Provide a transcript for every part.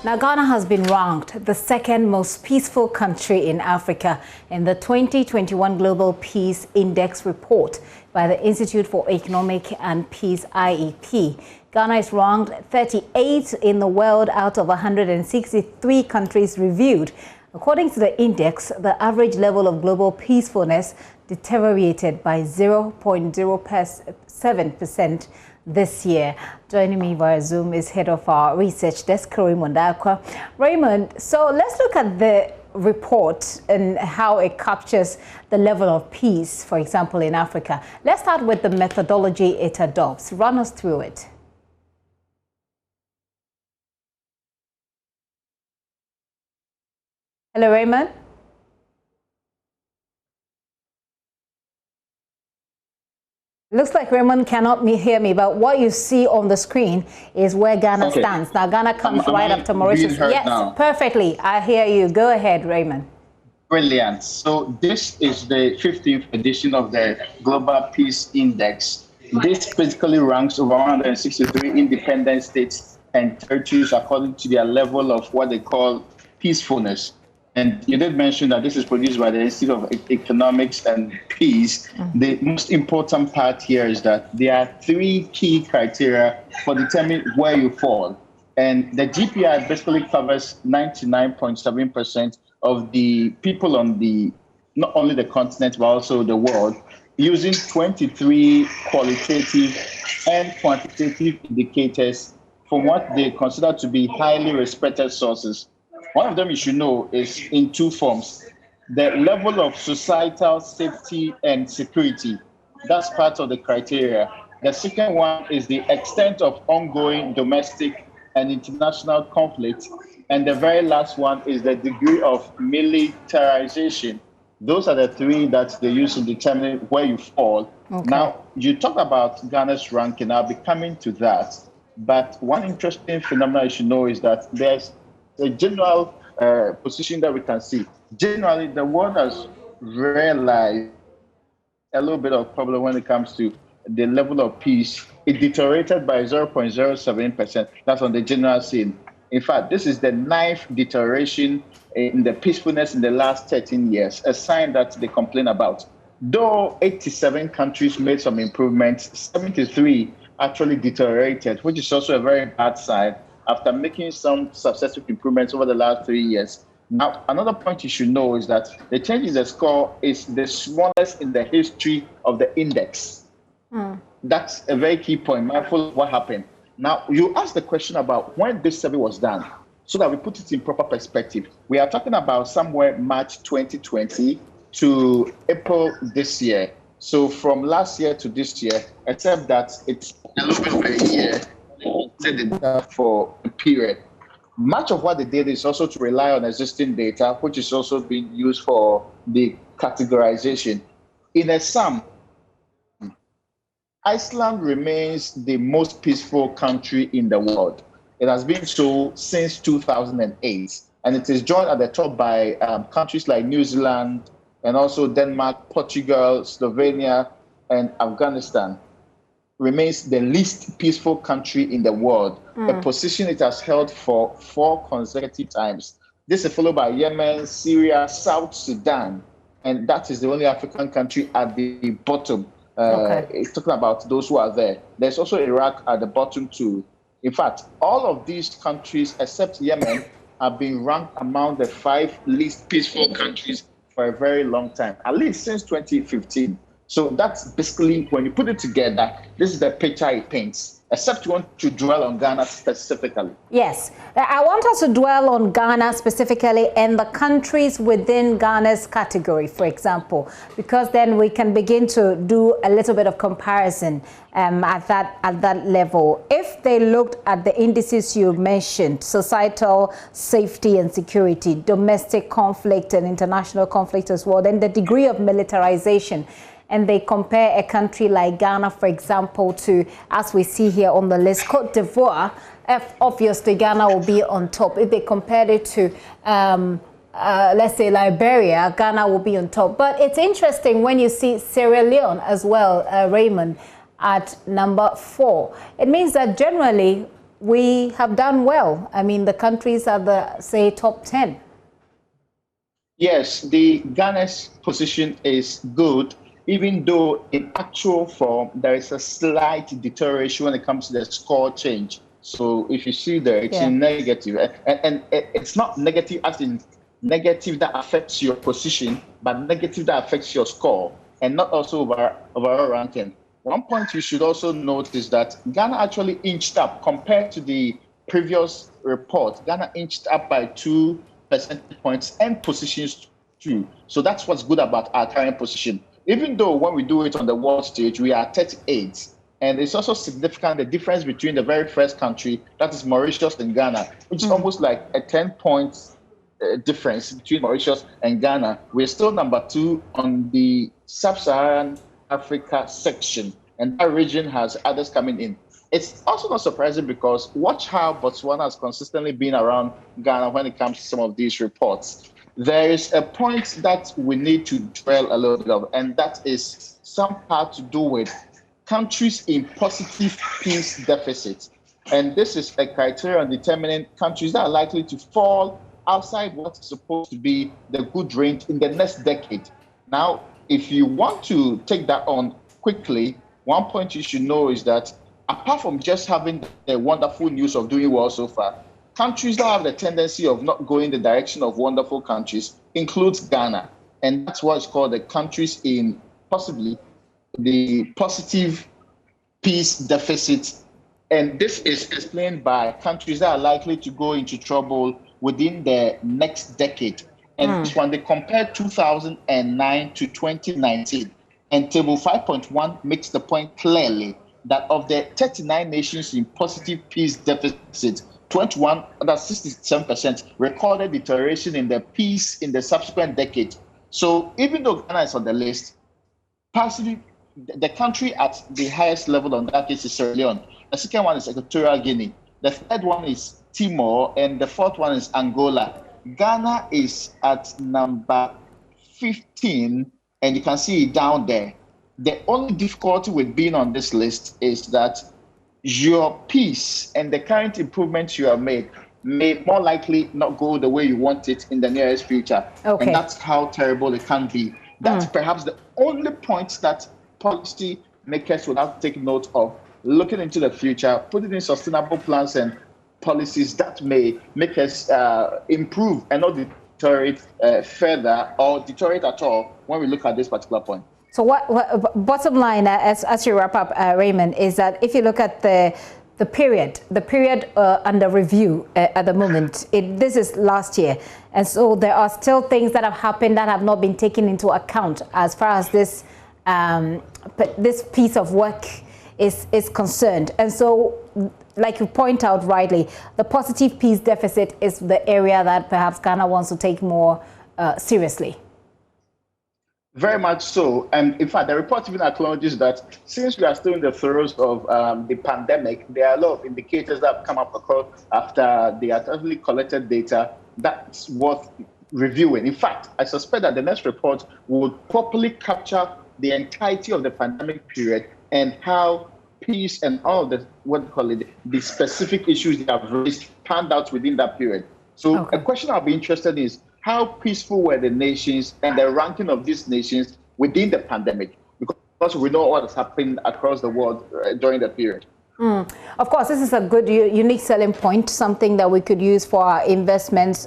Now, Ghana has been ranked the second most peaceful country in Africa in the 2021 Global Peace Index report by the Institute for Economic and Peace, IEP. Ghana is ranked 38 in the world out of 163 countries reviewed. According to the index, the average level of global peacefulness deteriorated by 0.07% this year. Joining me via Zoom is head of our research desk, Raymond Akwa. Raymond, so let's look at the report and how it captures the level of peace, for example, in Africa. Let's start with the methodology it adopts. Run us through it. Hello, Raymond. Looks like Raymond cannot hear me, but what you see on the screen is where Ghana stands. Now, Ghana comes right after Mauritius. Yes, now? Perfectly. I hear you. Go ahead, Raymond. Brilliant. So this is the 15th edition of the Global Peace Index. This basically ranks over 163 independent states and territories according to their level of what they call peacefulness. And you did mention that this is produced by the Institute of Economics and Peace. The most important part here is that there are three key criteria for determining where you fall. And the GPI basically covers 99.7% of the people on not only the continent, but also the world, using 23 qualitative and quantitative indicators from what they consider to be highly respected sources. One of them you should know is in two forms. The level of societal safety and security. That's part of the criteria. The second one is the extent of ongoing domestic and international conflict. And the very last one is the degree of militarization. Those are the three that they use to determine where you fall. Okay. Now, you talk about Ghana's ranking. I'll be coming to that. But one interesting phenomenon you should know is that there's a general position that we can see. Generally, the world has realized a little bit of problem when it comes to the level of peace. It deteriorated by 0.07%. That's on the general scene. In fact, this is the 9th deterioration in the peacefulness in the last 13 years, a sign that they complain about. Though 87 countries made some improvements, 73 actually deteriorated, which is also a very bad sign after making some successful improvements over the last 3 years. Now, another point you should know is that the change in the score is the smallest in the history of the index. That's a very key point, mindful of what happened. Now, you asked the question about when this survey was done, so that we put it in proper perspective. We are talking about somewhere March 2020 to April this year. So from last year to this year, except that it's a little bit over a year, for a period. Much of what they did is also to rely on existing data, which is also being used for the categorization. In a sum, Iceland remains the most peaceful country in the world. It has been so since 2008, and it is joined at the top by countries like New Zealand and also Denmark, Portugal, Slovenia, and Afghanistan. Remains the least peaceful country in the world, a position it has held for 4 consecutive times. This is followed by Yemen, Syria, South Sudan, and that is the only African country at the bottom. It's talking about those who are there. There's also Iraq at the bottom too. In fact, all of these countries, except Yemen, have been ranked among the 5 least peaceful countries for a very long time, at least since 2015. So that's basically, when you put it together, this is the picture it paints, except you want to dwell on Ghana specifically. Yes, I want us to dwell on Ghana specifically and the countries within Ghana's category, for example, because then we can begin to do a little bit of comparison at that level. If they looked at the indices you mentioned, societal safety and security, domestic conflict and international conflict as well, then the degree of militarization, and they compare a country like Ghana, for example, to, as we see here on the list, Cote d'Ivoire, obviously Ghana will be on top. If they compared it to, let's say, Liberia, Ghana will be on top. But it's interesting when you see Sierra Leone as well, Raymond, at number 4. It means that generally we have done well. I mean, the countries are the, say, top 10. Yes, the Ghana's position is good, even though in actual form, there is a slight deterioration when it comes to the score change. So if you see there, it's in negative. And it's not negative as in negative that affects your position, but negative that affects your score, and not also overall ranking. One point you should also note is that Ghana actually inched up compared to the previous report. Ghana inched up by 2 percentage points and positions too. So that's what's good about our current position. Even though when we do it on the world stage, we are 38. And it's also significant, the difference between the very first country, that is Mauritius and Ghana, which is almost like a 10 points difference between Mauritius and Ghana. We're still number 2 on the sub-Saharan Africa section, and that region has others coming in. It's also not surprising because watch how Botswana has consistently been around Ghana when it comes to some of these reports. There is a point that we need to dwell a little bit of, and that is somehow to do with countries in positive peace deficit. And this is a criterion determining countries that are likely to fall outside what is supposed to be the good range in the next decade. Now, if you want to take that on quickly, one point you should know is that apart from just having the wonderful news of doing well so far, countries that have the tendency of not going the direction of wonderful countries includes Ghana. And that's what's called the countries in possibly the positive peace deficit. And this is explained by countries that are likely to go into trouble within the next decade. And when they compare 2009 to 2019, and table 5.1 makes the point clearly that of the 39 nations in positive peace deficit, 21, that's 67%, recorded deterioration in their peace in the subsequent decade. So even though Ghana is on the list, partially the country at the highest level on that case is Sierra Leone. The second one is Equatorial Guinea. The third one is Timor, and the fourth one is Angola. Ghana is at number 15, and you can see it down there. The only difficulty with being on this list is that your peace and the current improvements you have made may more likely not go the way you want it in the nearest future. Okay. And that's how terrible it can be. That's perhaps the only point that policy makers will have to take note of, looking into the future, putting in sustainable plans and policies that may make us improve and not deteriorate further or deteriorate at all when we look at this particular point. So what bottom line, as you wrap up, Raymond, is that if you look at the period under review at the moment, this is last year, and so there are still things that have happened that have not been taken into account as far as this piece of work is concerned. And so, like you point out rightly, the positive peace deficit is the area that perhaps Ghana wants to take more seriously. Very much so. And in fact, the report even acknowledges that since we are still in the throes of the pandemic, there are a lot of indicators that have come up across after they actually collected data that's worth reviewing. In fact, I suspect that the next report would properly capture the entirety of the pandemic period and how peace and all of the specific issues they have raised panned out within that period. So a question I'll be interested in is, how peaceful were the nations and the ranking of these nations within the pandemic? Because we know what has happened across the world during that period. Of course, this is a good, unique selling point, something that we could use for our investments,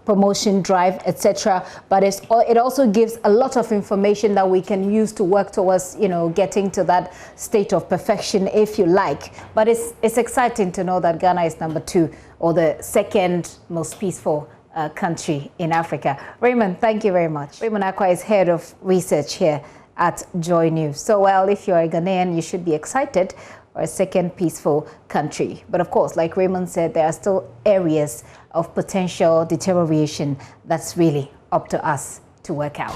promotion drive, etc. But it also gives a lot of information that we can use to work towards, getting to that state of perfection, if you like. But it's exciting to know that Ghana is number 2, or the second most peaceful country in Africa. Raymond, thank you very much. Raymond Acquah is head of research here at Joy News. So, well, if you're a Ghanaian, you should be excited for a second peaceful country. But of course, like Raymond said, there are still areas of potential deterioration that's really up to us to work out.